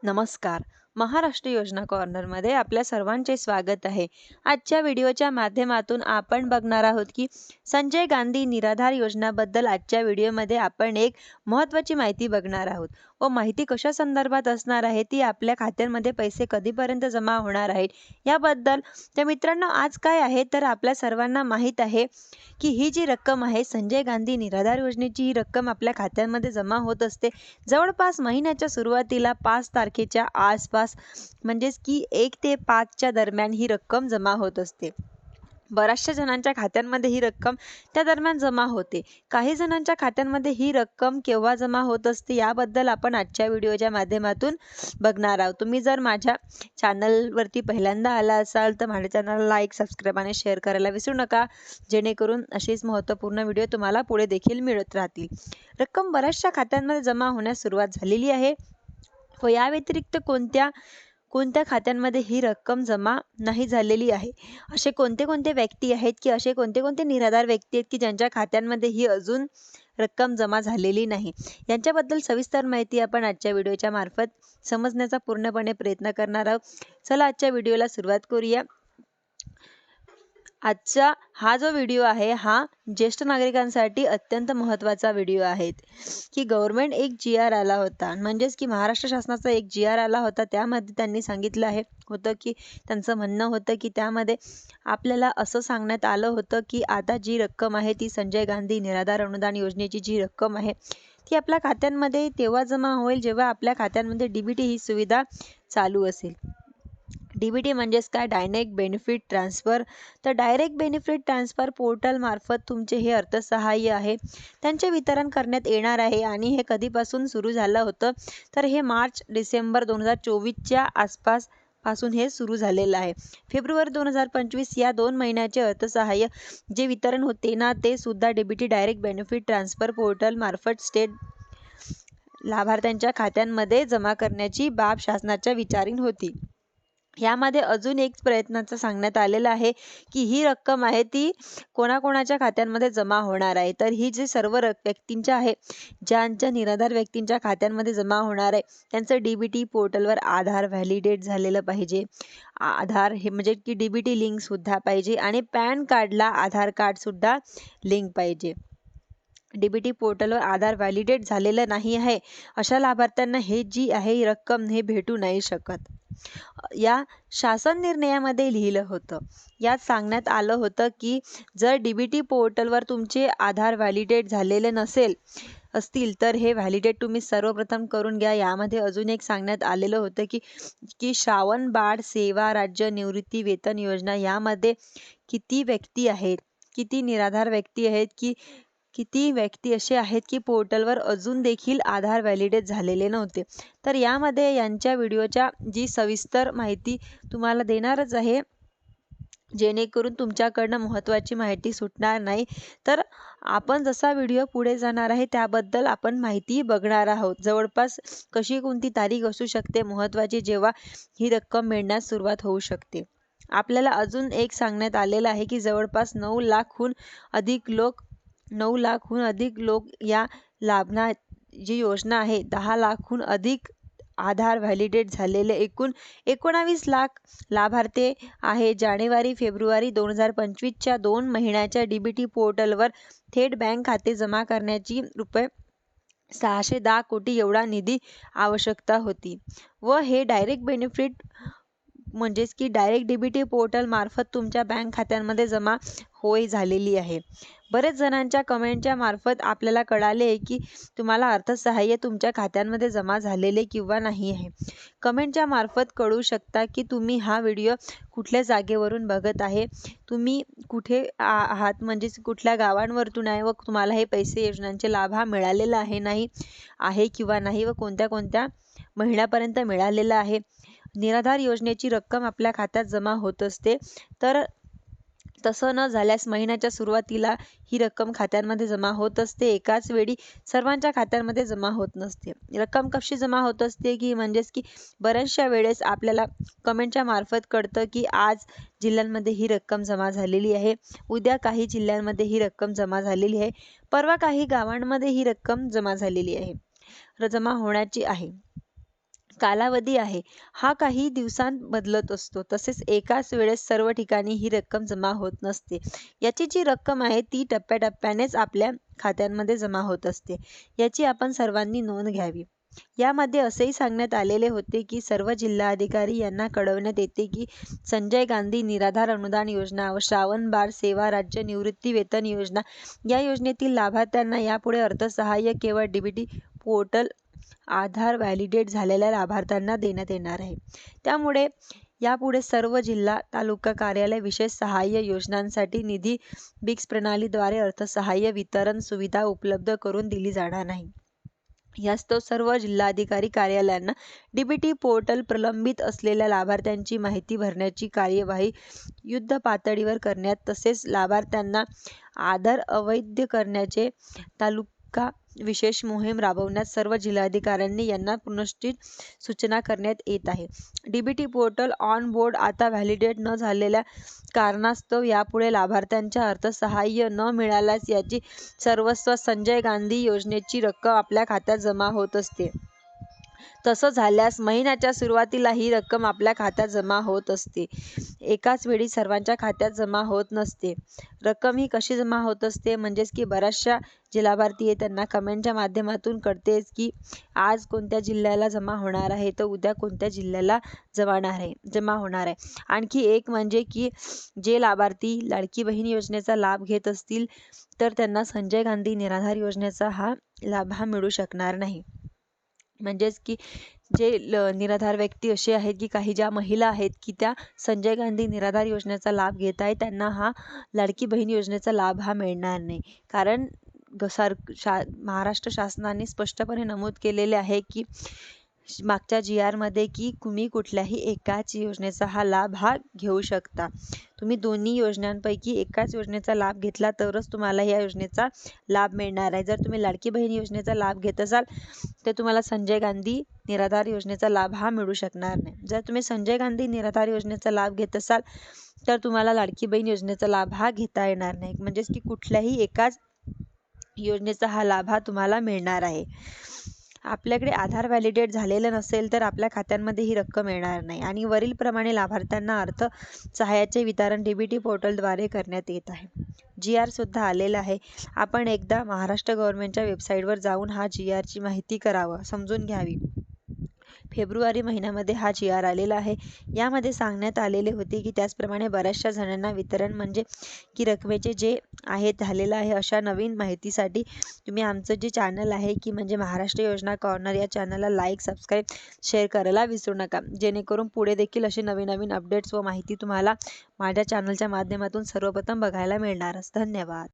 नमस्कार. महाराष्ट्र योजना कॉर्नरमध्ये आपल्या सर्वांचे स्वागत आहे. आजच्या व्हिडिओच्या माध्यमातून आपण बघणार आहोत की संजय गांधी निराधार योजनाबद्दल आजच्या व्हिडिओमध्ये आपण एक महत्त्वाची माहिती बघणार आहोत. व माहिती कशा संदर्भात असणार आहे, ती आपल्या खात्यांमध्ये पैसे कधीपर्यंत जमा होणार आहेत याबद्दल. तर मित्रांनो, आज काय आहे तर आपल्या सर्वांना माहीत आहे की ही जी रक्कम आहे, संजय गांधी निराधार योजनेची ही रक्कम आपल्या खात्यांमध्ये जमा होत असते. जवळपास महिन्याच्या सुरुवातीला 5 तारखेच्या आसपास, म्हणजेच की 1 ते 5 च्या दरम्यान ही रक्कम जमा होत असते. बऱ्याचशा जणांच्या खात्यांमध्ये ही रक्कम त्या दरम्यान जमा होते. काही जणांच्या खात्यांमध्ये ही रक्कम केव्हा जमा होत असते याबद्दल आपण आजच्या व्हिडिओच्या माध्यमातून बघणार आहोत. तुम्ही जर माझ्या चॅनलवरती पहिल्यांदा आला असाल तर माझ्या चॅनलला लाईक, सबस्क्राईब आणि शेअर करायला विसरू नका, जेणेकरून असेच महत्त्वपूर्ण व्हिडिओ तुम्हाला पुढे देखील मिळत राहतील. रक्कम बऱ्याचशा खात्यांमध्ये जमा होण्यास सुरुवात झालेली आहे व या व्यतिरिक्त कोणत्या खात्यांमध्ये ही रक्कम जमा नाही झालेली आहे. असे कोणते व्यक्ती आहेत की असे कोणते निराधार व्यक्ती आहेत की ज्यांच्या खात्यांमध्ये ही अजून रक्कम जमा झालेली नाही, यांच्याबद्दल सविस्तर माहिती आपण आजच्या व्हिडिओच्या मार्फत समजण्याचा पूर्णपणे प्रयत्न करणार आहोत. चला आजच्या व्हिडिओला सुरुवात करूया. आजचा हा जो व्हिडिओ आहे हा ज्येष्ठ नागरिकांसाठी अत्यंत महत्त्वाचा व्हिडिओ आहे की गव्हर्नमेंट एक जी-आर आला होता, म्हणजेच की महाराष्ट्र शासनाचा एक जी-आर आला होता. त्यामध्ये त्यांनी सांगितलं होतं की त्यांचं म्हणणं होतं की त्यामध्ये आपल्याला असं सांगण्यात आलं होतं की आता जी रक्कम आहे ती संजय गांधी निराधार अनुदान योजनेची जी रक्कम आहे ती आपल्या खात्यांमध्ये तेव्हा जमा होईल जेव्हा आपल्या खात्यांमध्ये DBT ही सुविधा चालू असेल. DBT म्हणजेच काय? Direct benefit transfer. तर डायरेक्ट बेनिफिट ट्रान्सफर पोर्टल मार्फत तुमचे हे अर्थसहाय्य आहे त्यांचे वितरण करण्यात येणार आहे. आणि हे कधीपासून सुरू झालं होतं तर हे मार्च-डिसेंबर 2024च्या आसपास पासून हे सुरू झालेलं आहे. फेब्रुवारी 2025 या 2 महिन्याचे अर्थसहाय्य जे वितरण होते ना, ते सुद्धा DBT direct benefit transfer portal मार्फत स्टेट लाभार्थ्यांच्या खात्यांमध्ये जमा करण्याची बाब शासनाच्या विचाराधीन होती. यामध्ये अजून एक प्रयत्नाचं सांगण्यात आलेलं आहे की ही रक्कम आहे ती कोणाकोणाच्या खात्यांमध्ये जमा होणार आहे. तर ही जी सर्व व्यक्तींच्या आहे, ज्यांच्या निराधार व्यक्तींच्या खात्यांमध्ये जमा होणार आहे, त्यांचं DBT पोर्टलवर आधार व्हॅलिडेट झालेलं पाहिजे. आधार हे म्हणजे की DBT लिंक सुद्धा पाहिजे आणि पॅन कार्डला आधार कार्ड सुद्धा लिंक पाहिजे. DBT पोर्टलवर आधार व्हॅलिडेट झालेलं नाही आहे अशा लाभार्थ्यांना हे जी आहे ही रक्कम हे भेटू नाही शकत. या शासन निर्णयामध्ये लिहिलं होतं, यात सांगण्यात आलं होतं की जर DBT पोर्टलवर तुमचे आधार व्हॅलिडेट झालेले असतील तर हे व्हॅलिडेट तुम्ही सर्वप्रथम करून घ्या. यामध्ये अजून एक सांगण्यात आलेलं होतं की श्रावण बाळ सेवा राज्य निवृत्ती वेतन योजना यामध्ये किती व्यक्ती आहेत, किती निराधार व्यक्ती आहेत, की किती व्यक्ती असे आहेत की पोर्टलवर अजून देखील आधार व्हॅलिडेट झालेले नव्हते. तर यामध्ये यांच्या व्हिडिओच्या जी सविस्तर माहिती तुम्हाला देणारच आहे, जेणेकरून तुमच्याकडनं महत्त्वाची माहिती सुटणार नाही. तर आपण जसा व्हिडिओ पुढे जाणार आहे त्याबद्दल आपण माहिती बघणार आहोत. जवळपास कशी कोणती तारीख असू शकते महत्त्वाची जेव्हा ही रक्कम मिळण्यास सुरुवात होऊ शकते. आपल्याला अजून एक सांगण्यात आलेलं आहे की जवळपास 9 लाखहून अधिक लोक या लाभना जी योजना आहे, 10 लाखहून अधिक आधार व्हॅलिडेट झालेले एकूण 19 लाख लाभार्थी आहे. जानेवारी-फेब्रुवारी 2025च्या 2 महिन्याच्या DBT पोर्टलवर थेट बँक खाते जमा करण्याची ₹610 कोटी एवढा निधी आवश्यकता होती व हे डायरेक्ट बेनिफिट म्हणजेच की डायरेक्ट DBT पोर्टल मार्फत तुमच्या बँक खात्यांमध्ये जमा झालेली आहे. बरेच जणांच्या कमेंटच्या मार्फत आपल्याला कळाले की तुम्हाला अर्थसहाय्य तुमच्या खात्यांमध्ये जमा झालेले किंवा नाही आहे. कमेंटच्या मार्फत कळू शकता की तुम्ही हा व्हिडिओ कुठल्या जागेवरून बघत आहे, तुम्ही कुठे आहात, म्हणजेच कुठल्या गावांवरतून आहे व तुम्हाला हे पैसे योजनांचे लाभ हा मिळालेला आहे किंवा नाही व कोणत्या महिन्यापर्यंत मिळालेला आहे. निराधार योजनेची रक्कम आपल्या खात्यात जमा होत असते, तर तसं न झाल्यास महिन्याच्या सुरुवातीला ही रक्कम खात्यांमध्ये जमा होत असते. एकाच वेळी सर्वांच्या खात्यांमध्ये जमा होत नसते. रक्कम कशी जमा होत असते की म्हणजेच की बऱ्याचशा वेळेस आपल्याला कमेंटच्या मार्फत कळतं की आज जिल्ह्यांमध्ये ही रक्कम जमा झालेली आहे, उद्या काही जिल्ह्यांमध्ये ही रक्कम जमा झालेली आहे, परवा काही गावांमध्ये ही रक्कम जमा झालेली आहे, जमा होण्याची आहे. कालावधी आहे हा काही दिवसांत बदलत असतो. तसेच एकाच वेळेस सर्व ठिकाणी ही रक्कम जमा होत नसते. याची जी रक्कम आहे ती टप्प्याटप्प्यानेच आपल्या खात्यांमध्ये जमा होत असते. याची आपण सर्वांनी नोंद घ्यावी. यामध्ये असेही सांगण्यात आलेले होते की सर्व जिल्हाधिकारी यांना कळवण्यात येते की संजय गांधी निराधार अनुदान योजना व श्रावण बाळ सेवा राज्य निवृत्ती वेतन योजना या योजनेतील लाभार्थ्यांना यापुढे अर्थसहाय्य केवळ डीबीटी पोर्टल आधार व्हॅलिडेट झालेल्या लाभार्थ्यांना देण्यात येणार आहे. त्यामुळे यापुढे सर्व जिल्हा तालुका कार्यालय विशेष सहाय्य योजनांसाठी निधी बिक्स प्रणालीद्वारे अर्थसहाय्य वितरण सुविधा उपलब्ध करून दिली जाणार नाही. यास्तव सर्व जिल्हाधिकारी कार्यालयांना डीबीटी पोर्टल प्रलंबित असलेल्या लाभार्थ्यांची माहिती भरण्याची कार्यवाही युद्ध पातळीवर करण्यात तसेच लाभार्थ्यांना आधार अवैध करण्याचे तालुका विशेष मोहीम राबवण्यात सर्व जिल्हाधिकाऱ्यांनी यांना पुनश्चित सूचना करण्यात येत आहे. डीबीटी पोर्टल ऑन बोर्ड आता व्हॅलिडेट न झालेल्या कारणास्तव यापुढे लाभार्थ्यांच्या अर्थसहाय्य न मिळाल्यास याची सर्वस्व संजय गांधी योजनेची रक्कम आपल्या खात्यात जमा होत असते. तसं झाल्यास महिन्याच्या सुरुवातीला ही रक्कम आपल्या खात्यात जमा होत असते. एकाच वेळी सर्वांच्या खात्यात जमा होत नसते. रक्कम ही कशी जमा होत असते म्हणजेच की बऱ्याचशा जे लाभार्थी आहे त्यांना कमेंटच्या माध्यमातून कळतेच की आज कोणत्या जिल्ह्याला जमा होणार आहे तर उद्या कोणत्या जिल्ह्याला जमा होणार आहे. आणखी एक म्हणजे की जे लाभार्थी लाडकी बहीण योजनेचा लाभ घेत असतील तर त्यांना संजय गांधी निराधार योजनेचा लाभ मिळू शकणार नाही. म्हणजेच की जे निराधार व्यक्ती असे आहेत की काही ज्या महिला आहेत की त्या संजय गांधी निराधार योजनेचा लाभ घेत आहेत त्यांना लाडकी बहीण योजनेचा लाभ मिळणार नाही. कारण महाराष्ट्र शासनाने स्पष्टपणे नमूद केलेले आहे की मागच्या GR मध्ये की तुम्ही कुठल्याही एकाच योजनेचा लाभ घेऊ शकता. तुम्ही दोन्ही योजनांपैकी एकाच योजनेचा लाभ घेतला तरच तुम्हाला या योजनेचा लाभ मिळणार आहे. जर तुम्ही लाडकी बहीण योजनेचा लाभ घेत असाल तर तुम्हाला संजय गांधी निराधार योजनेचा लाभ मिळू शकणार नाही. जर तुम्ही संजय गांधी निराधार योजनेचा लाभ घेत असाल तर तुम्हाला लाडकी बहीण योजनेचा लाभ घेता येणार नाही. म्हणजेच की कुठल्याही एकाच योजनेचा लाभ तुम्हाला मिळणार आहे. आपल्याकडे आधार व्हॅलिडेट झालेलं नसेल तर आपल्या खात्यांमध्ये ही रक्कम येणार नाही. आणि वरील प्रमाणे लाभार्थ्यांना अर्थ सहाय्याचे वितरण डीबीटी पोर्टलद्वारे करण्यात येत आहे. GR सुद्धा आलेला आहे. आपण एकदा महाराष्ट्र गव्हर्नमेंटच्या वेबसाईटवर जाऊन GR ची माहिती समजून घ्यावी. फेब्रुवारी महिन्यामध्ये GR आलेला आहे. यामध्ये सांगण्यात आलेले होते की त्याचप्रमाणे बऱ्याचशा जणांना वितरण म्हणजे की रकमेचे जे झालेलं आहे. अशा नवीन माहितीसाठी तुम्ही आमचं जे चॅनल आहे की म्हणजे महाराष्ट्र योजना कॉर्नर या चॅनलला लाईक सबस्क्राईब शेअर करायला विसरू नका. जेणेकरून पुढे देखील असे नवीन अपडेट्स व माहिती तुम्हाला माझ्या चॅनलच्या माध्यमातून सर्वप्रथम बघायला मिळणार. धन्यवाद.